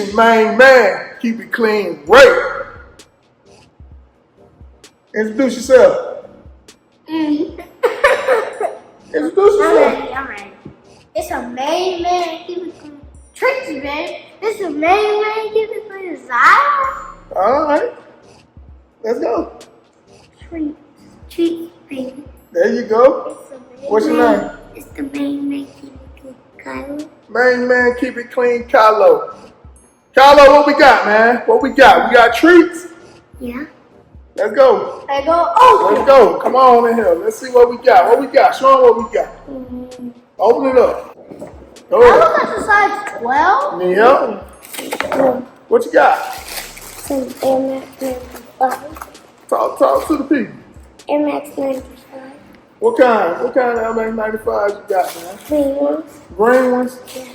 your main man. Keep it clean. Ray. Introduce yourself. Introduce yourself. I'm ready. It's a main man. Keep it clean. Tricky, man. It's a main man. Keep it clean. Xy. All right. Let's go. Treat, baby. There you go. What's your name? It's the main man. Keep it clean. Kylo. Main man, keep it clean, Kylo. Kylo, what we got, man? What we got? We got treats? Yeah. Let's go. I go. Oh. Let's go. Come on in here. Let's see what we got. What we got? Show them what we got. Open it up. Go I ahead. look at the size 12. Need help? What you got? Some Air Max 95. Talk to the people. Air Max 95. What kind of LMA95s you got, man? Green ones. Green ones? Yeah.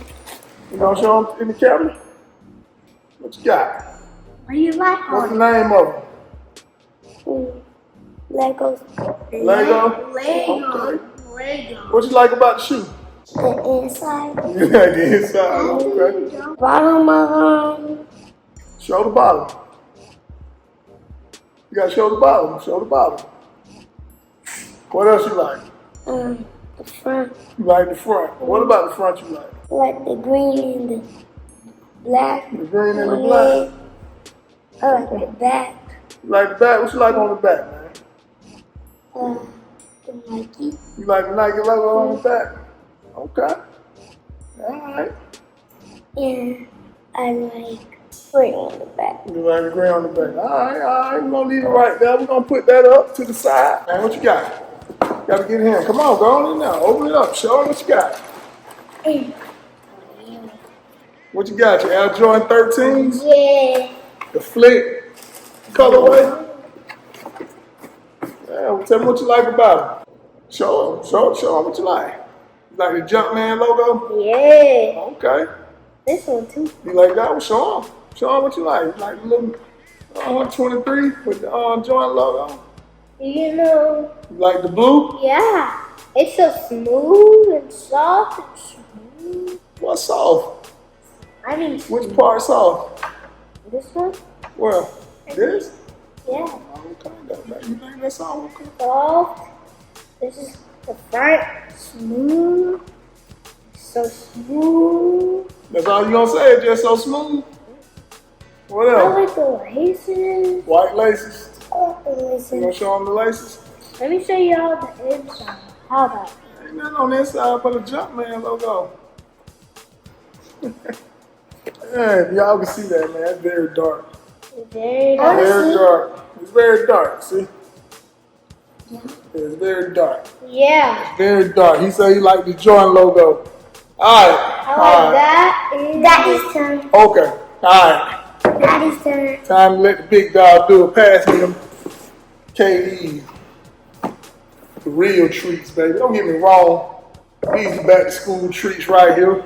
You gonna show them in the cabinet? What you got? What do you like? What's the name of them? Legos. Lego? Lego. Okay. Lego. What you like about the shoe? The inside. You like the inside, okay. Bottom of them. Show the bottom. You gotta show the bottom. Show the bottom. What else you like? The front. You like the front. What about the front you like? I like the green and the black. The green and the black. I like the back. You like the back? What you like on the back, man? The Nike. You like the Nike logo on the back? Okay. Alright. And I like green on the back. You like the green on the back. Alright. We're gonna leave it right there. We're gonna put that up to the side. Man, what you got? Gotta get in here. Come on, go on in now. Open it up. Show them what you got. What you got? Your Air Jordan 13s? Yeah. The Flint colorway? Yeah, tell me what you like about them. Show them what you like. You like the Jumpman logo? Yeah. Okay. This one too. You like that one? Show them what you like. You like the little 123 with the Jordan logo? You know. You like the blue? Yeah. It's so smooth and soft and smooth. What's soft? I mean, Which part soft? this one? Well, this? Yeah. Okay. You think that's all okay? Soft. This is the front. Smooth. So smooth. That's all you gonna say? Just so smooth? What I else? like the laces. White laces? I like the You gonna laces. show them the laces? Let me show you all the inside. How about it? Ain't nothing on the inside but a Jumpman logo. Yeah, y'all can see that, man. It's very dark. Very Very dark. It's very dark, see? Yeah. It's very dark. Yeah. It's very dark. He said he liked the Jordan logo. Alright. I like that. Daddy's turn. Okay. Alright. Daddy's turn. Time to let the big dog do it. Pass me them KDs. The real treats, baby. Don't get me wrong. These are back to school treats right here.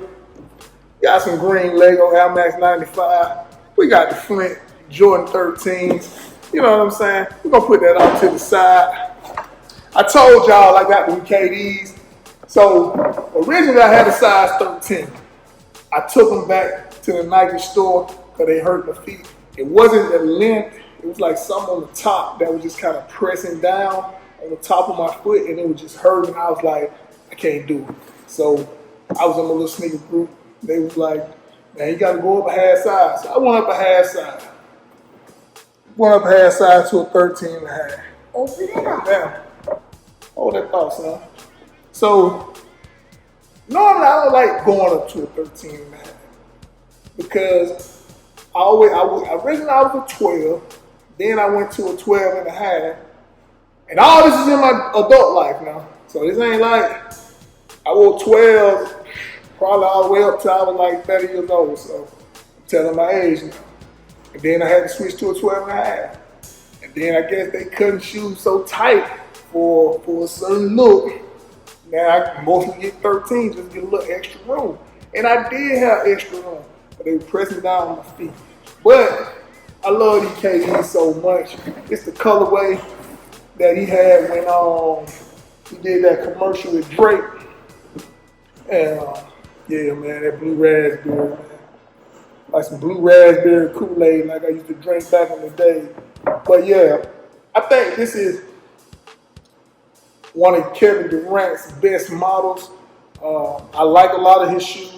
Got some green Lego Air Max 95. We got the Flint Jordan 13s. You know what I'm saying? We're going to put that off to the side. I told y'all I got them KDs. So originally I had a size 13. I took them back to the Nike store because they hurt my feet. It wasn't the length. It was like something on the top that was just kind of pressing down on the top of my foot, and it was just hurting. I was like, I can't do it. So I was in my little sneaker group. They was like, man, you got to go up a half size. So I went up a half size. Went up a half size to a 13 and a half. Open it up. Damn. Hold that thought, son. So normally I don't like going up to a 13 and a half because originally I was a 12, then I went to a 12 and a half, and all this is in my adult life now. So this ain't like I wore 12 probably all the way up till I was like 30 years old. So I'm telling my age now. And then I had to switch to a 12 and a half. And then I guess they couldn't shoes so tight for a certain look. Now I mostly get 13 just to get a little extra room. And I did have extra room, but they were pressing down on my feet. But I love these KDs so much. It's the colorway that he had when he did that commercial with Drake. And yeah, man, that blue raspberry, man. like some blue raspberry Kool-Aid like I used to drink back in the day. But yeah, I think this is one of Kevin Durant's best models. I like a lot of his shoes.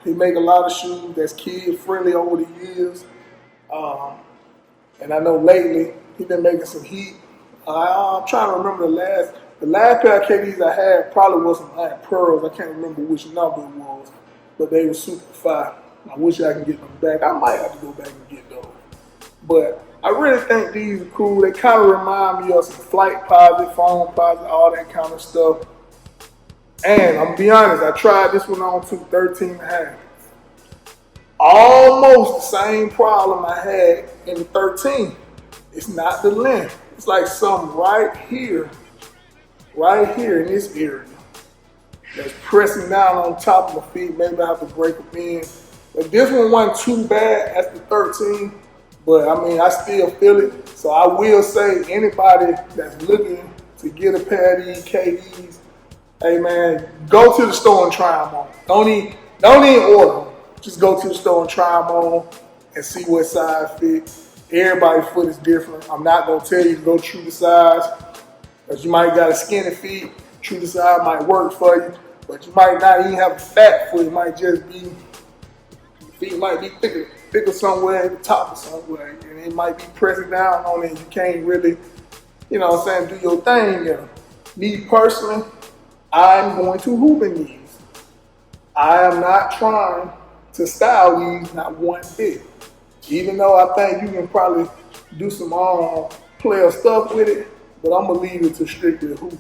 He make a lot of shoes that's kid friendly over the years. And I know lately he been making some heat. I'm trying to remember the last pair of KDs I had probably was some Ant Pearls. I can't remember which number it was, but they were super fire. I wish I could get them back. I might have to go back and get those. But I really think these are cool. They kind of remind me of some Flight Posit, Phone Posit, all that kind of stuff. And I'm gonna be honest, I tried this one on too, 13 and a half. Almost the same problem I had in the 13. It's not the length. It's like something right here in this area that's pressing down on top of my feet. Maybe I have to break them in. But this one wasn't too bad as the 13. But I mean, I still feel it. So I will say anybody that's looking to get a pair of these KDs, hey man, go to the store and try them on. Don't even order them. Just go to the store and try them on and see what size fit. Everybody's foot is different. I'm not gonna tell you to go true to size, because you might got a skinny feet. True to size might work for you, but you might not even have a fat foot. It might just be, feet might be thicker somewhere at the top or somewhere, and it might be pressing down on it. You can't really, you know what I'm saying, do your thing. You know. Me personally, I'm going to hoop in these. I am not trying to style these, not one bit. Even though I think you can probably do some player stuff with it, but I'm gonna leave it to strictly hooping.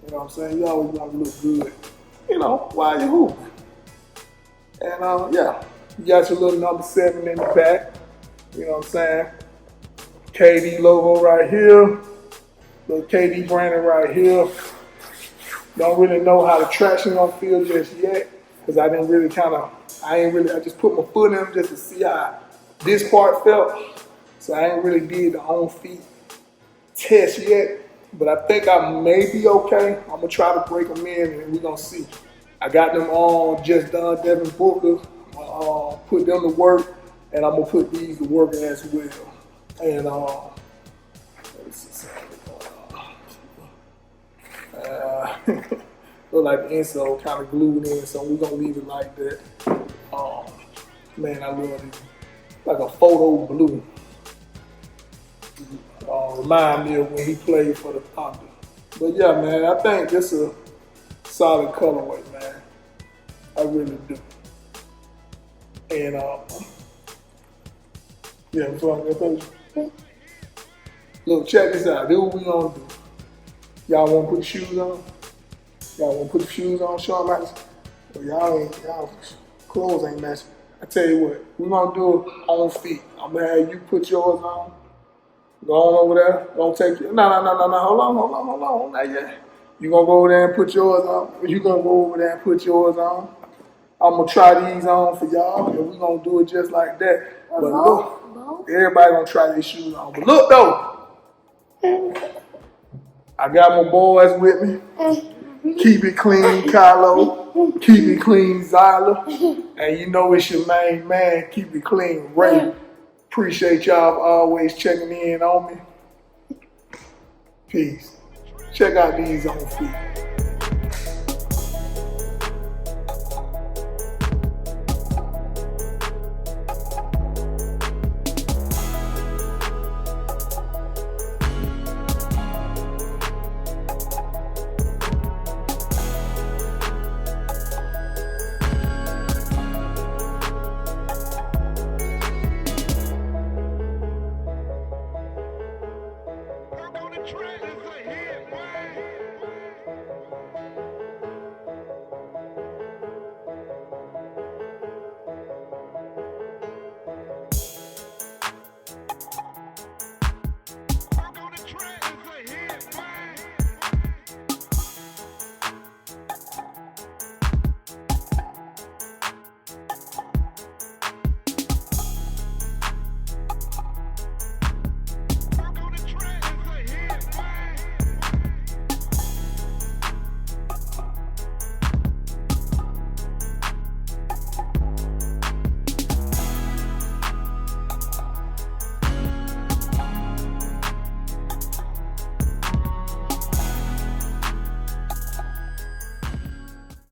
You know what I'm saying? You always want to look good, you know, while you hooping. And yeah, you got your little number 7 in the back. You know what I'm saying? KD logo right here. Little KD branding right here. Don't really know how the traction gonna feel just yet, because I just put my foot in them just to see how this part felt. So I ain't really did the on feet test yet, but I think I may be okay. I'm gonna try to break them in and we're gonna see. I got them all just done, Devin Booker. Put them to work, and I'm gonna put these to work as well. And let me see something. Look like the insole kind of glued in, so we're gonna leave it like that. Man, I love it. Like a photo blue. Remind me of when he played for the Thunder. But yeah, man, I think this is a solid colorway, man. I really do. And yeah, so look, check this out. This is what we gonna do. Y'all wanna put the shoes on? Y'all wanna put the shoes on? Show them out. Well, y'all clothes ain't matching. I tell you what, we're gonna do it on feet. I'm gonna have you put yours on. Go on over there. Don't take it. No. Hold on. Not yet. You gonna go over there and put yours on. You gonna go over there and put yours on. I'm gonna try these on for y'all, and we're gonna do it just like that. But look, everybody gonna try these shoes on. But look though, I got my boys with me. Keep it clean, Kylo. Keep it clean, Xylo. And you know it's your main man. Keep it clean, Ray. Appreciate y'all for always checking in on me. Peace. Check out these on feet. Try this right here.